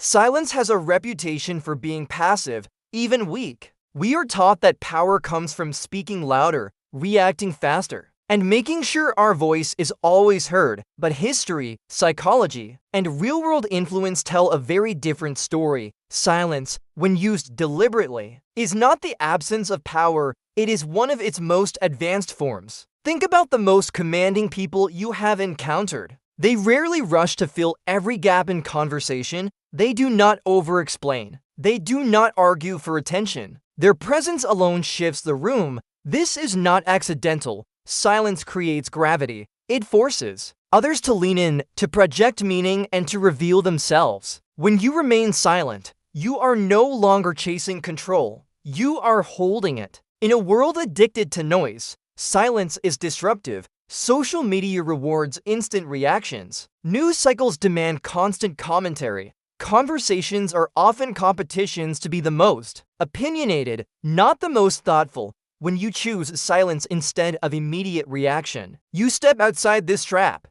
Silence has a reputation for being passive, even weak. We are taught that power comes from speaking louder, reacting faster, and making sure our voice is always heard. But history, psychology, and real-world influence tell a very different story. Silence, when used deliberately, is not the absence of power, it is one of its most advanced forms. Think about the most commanding people you have encountered. They rarely rush to fill every gap in conversation. They do not over-explain. They do not argue for attention. Their presence alone shifts the room. This is not accidental. Silence creates gravity. It forces others to lean in, to project meaning, and to reveal themselves. When you remain silent, you are no longer chasing control. You are holding it. In a world addicted to noise, silence is disruptive. Social media rewards instant reactions. News cycles demand constant commentary. Conversations are often competitions to be the most opinionated, not the most thoughtful. When you choose silence instead of immediate reaction, you step outside this trap.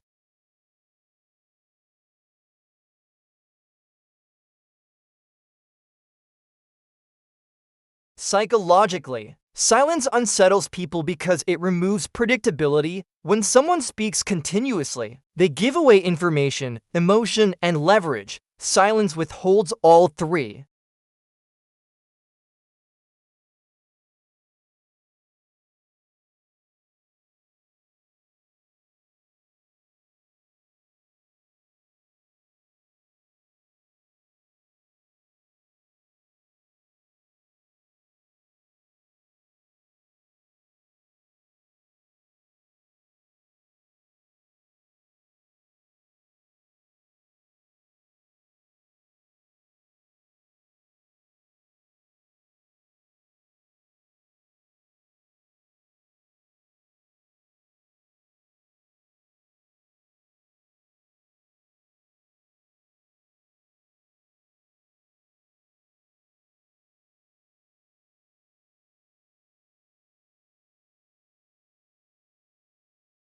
Psychologically, silence unsettles people because it removes predictability. When someone speaks continuously, they give away information, emotion, and leverage. Silence withholds all three.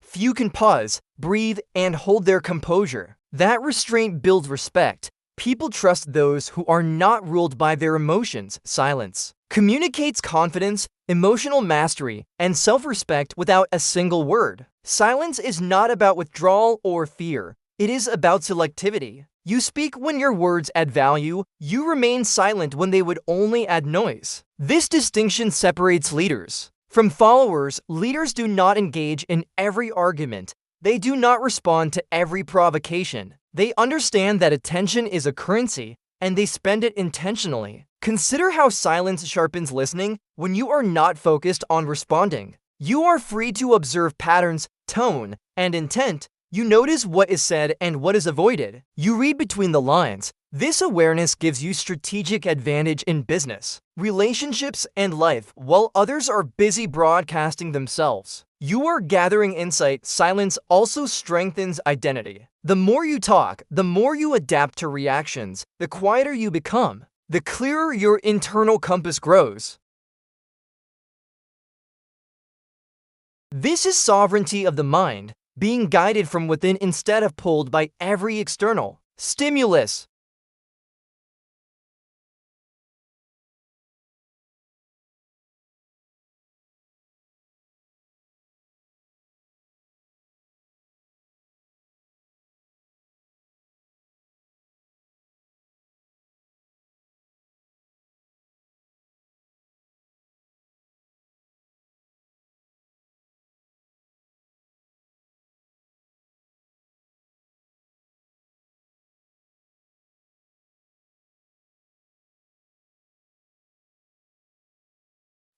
Few can pause, breathe, and hold their composure. That restraint builds respect. People trust those who are not ruled by their emotions. Silence communicates confidence, emotional mastery, and self-respect without a single word. Silence is not about withdrawal or fear. It is about selectivity. You speak when your words add value. You remain silent when they would only add noise. This distinction separates leaders from followers. Leaders do not engage in every argument. They do not respond to every provocation. They understand that attention is a currency, and they spend it intentionally. Consider how silence sharpens listening. When you are not focused on responding, you are free to observe patterns, tone, and intent. You notice what is said and what is avoided. You read between the lines. This awareness gives you strategic advantage in business, relationships, and life. While others are busy broadcasting themselves, you are gathering insight. Silence also strengthens identity. The more you talk, the more you adapt to reactions. The quieter you become, the clearer your internal compass grows. This is sovereignty of the mind, being guided from within instead of pulled by every external stimulus.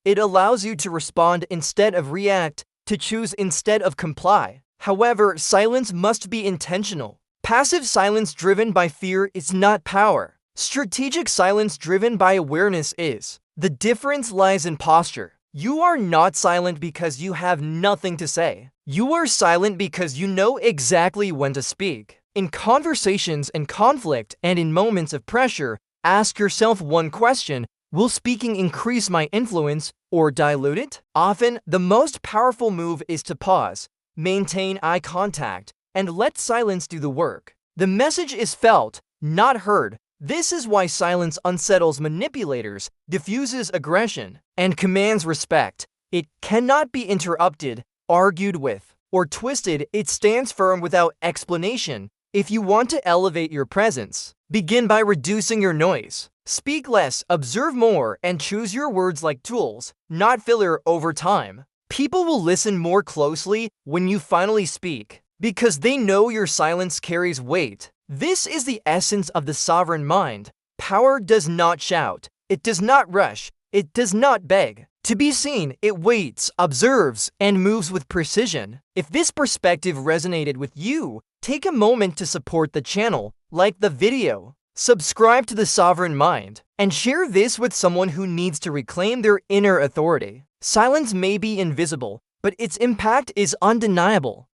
It allows you to respond instead of react, to choose instead of comply. However, silence must be intentional. Passive silence driven by fear is not power. Strategic silence driven by awareness is. The difference lies in posture. You are not silent because you have nothing to say. You are silent because you know exactly when to speak. In conversations and conflict and in moments of pressure, ask yourself one question: will speaking increase my influence or dilute it? Often, the most powerful move is to pause, maintain eye contact, and let silence do the work. The message is felt, not heard. This is why silence unsettles manipulators, diffuses aggression, and commands respect. It cannot be interrupted, argued with, or twisted. It stands firm without explanation. If you want to elevate your presence, begin by reducing your noise. Speak less, observe more, and choose your words like tools, not filler. Over time, people will listen more closely when you finally speak, because they know your silence carries weight. This is the essence of the sovereign mind. Power does not shout, it does not rush, it does not beg to be seen. It waits, observes, and moves with precision. If this perspective resonated with you, take a moment to support the channel, like the video, subscribe to the Sovereign Mind, and share this with someone who needs to reclaim their inner authority. Silence may be invisible, but its impact is undeniable.